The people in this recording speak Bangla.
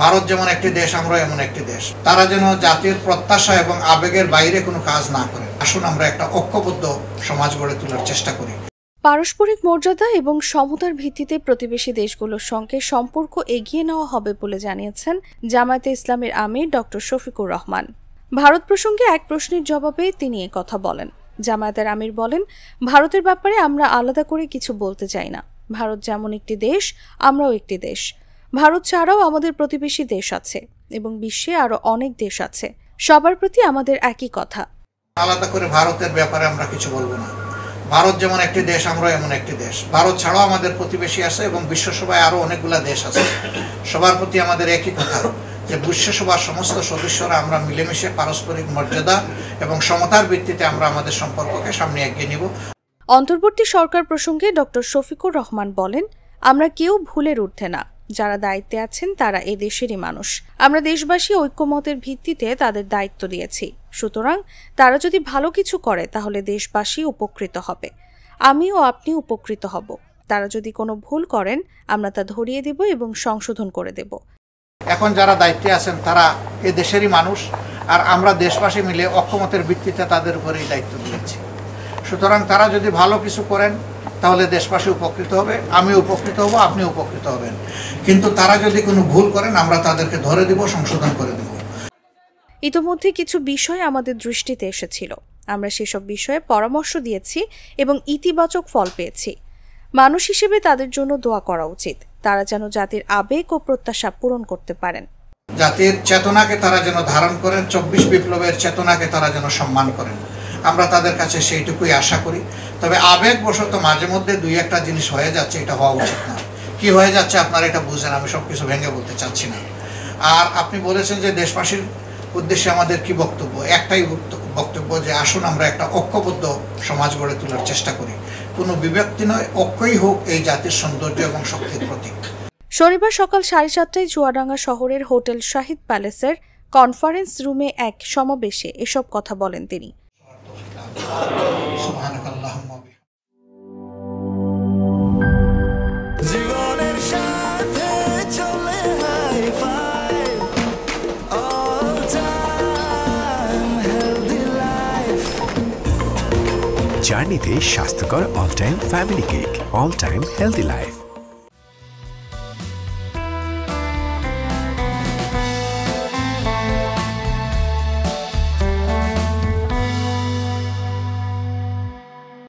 ভারত যেমন একটি দেশ, আমরা এমন একটি দেশ। তারা যেন জাতির প্রত্যাশা এবং আবেগের বাইরে কোনো কাজ না করে। আসুন আমরা একটা ঐক্যবদ্ধ সমাজ গড়ে তোলার চেষ্টা করি। পারস্পরিক মর্যাদা এবং সমতার ভিত্তিতে প্রতিবেশী দেশগুলোর সঙ্গে সম্পর্ক এগিয়ে নেওয়া হবে বলে জানিয়েছেন জামায়াতে ইসলামীর আমির ডক্টর শফিকুর রহমান। ভারত প্রসঙ্গে এক প্রশ্নের জবাবে তিনি একথা বলেন। জামায়াতের আমির বলেন, ভারতের ব্যাপারে আমরা আলাদা করে কিছু বলতে চাই না। ভারত যেমন একটি দেশ, আমরাও একটি দেশ। ভারত ছাড়াও আমাদের প্রতিবেশী দেশ আছে এবং বিশ্বে আরো অনেক দেশ আছে। সবার প্রতি আমাদের একই কথা। আলাদা করে ভারতের ব্যাপারে আমরা কিছু বলবো না। ভারত যেমন একটি দেশ, আমরা এমন একটি দেশ। ভারত ছাড়াও আমাদের প্রতিবেশী আছে এবং বিশ্বসভায় আরো অনেকগুলা দেশ আছে। সবার প্রতি আমাদের একই কথা যে বিশ্বসভার সমস্ত সদস্যরা আমরা মিলেমিশে পারস্পরিক মর্যাদা এবং সমতার ভিত্তিতে আমরা আমাদের সম্পর্ককে সামনে এগিয়ে নিব। অন্তর্বর্তী সরকার প্রসঙ্গে ডক্টর শফিকুর রহমান বলেন, আমরা কেউ ভুলের ঊর্ধ্বে না। যারা দায়িত্বে আছেন তারা এ দেশেরই মানুষ। আমরা দেশবাসী ঐক্যমতের ভিত্তিতে তাদের দায়িত্ব দিয়েছি। সুতরাং তারা যদি ভালো কিছু করে তাহলে দেশবাসী উপকৃত হবে, আমিও আপনি উপকৃত হব। তারা যদি কোনো ভুল করেন আমরা তা ধরিয়ে দেব এবং সংশোধন করে দেব। এখন যারা দায়িত্বে আছেন তারা এ দেশেরই মানুষ, আর আমরা দেশবাসী মিলে ঐক্যমতের ভিত্তিতে তাদের উপরেই দায়িত্ব দিয়েছি। সুতরাং তারা যদি ভালো কিছু করেন তাহলে দেশবাসী উপকৃত হবে, আমি উপকৃত হব, আপনি উপকৃত হবেন। কিন্তু তারা যদি কোনো ভুল করেন আমরা তাদেরকে ধরে দেব, সংশোধন করে দেব। ইতোমধ্যে কিছু বিষয় আমাদের দৃষ্টিতে এসেছিল। আমরা সেসব বিষয়ে পরামর্শ দিয়েছি এবং ইতিবাচক ফল পেয়েছি। মানুষ হিসেবে তাদের জন্য দোয়া করা উচিত, তারা যেন জাতির আবেগ ও প্রত্যাশা পূরণ করতে পারেন। জাতির চেতনাকে তারা যেন ধারণ করেন, 24 বিপ্লবের চেতনাকে তারা যেন সম্মান করেন। আমরা তাদের কাছে সেইটুকুই আশা করি। তবে আবেগবশত মাঝে মধ্যে দুই একটা জিনিস হয়ে যাচ্ছে, এটা হওয়া উচিত না। কি হয়ে যাচ্ছে আপনারা এটা বুঝেন, আমি সবকিছু ভেঙে বলতে চাচ্ছি না। আর আপনি বলেছেন যে দেশবাসীর উদ্দেশ্যে আমাদের কি বক্তব্য, একটাই বক্তব্য যে আসুন আমরা একটা ঐক্যবদ্ধ সমাজ গড়ে তোলার চেষ্টা করি। কোনো বিভক্তি নয়, ঐক্যই হোক এই জাতির সৌন্দর্য এবং শক্তির প্রতীক। শনিবার সকাল 7:30টায় চুয়াডাঙ্গা শহরের হোটেল শাহিদ প্যালেসের কনফারেন্স রুমে এক সমাবেশে এসব কথা বলেন তিনি। জার্নিতে স্বাস্থ্যকর all time family cake, all time healthy life.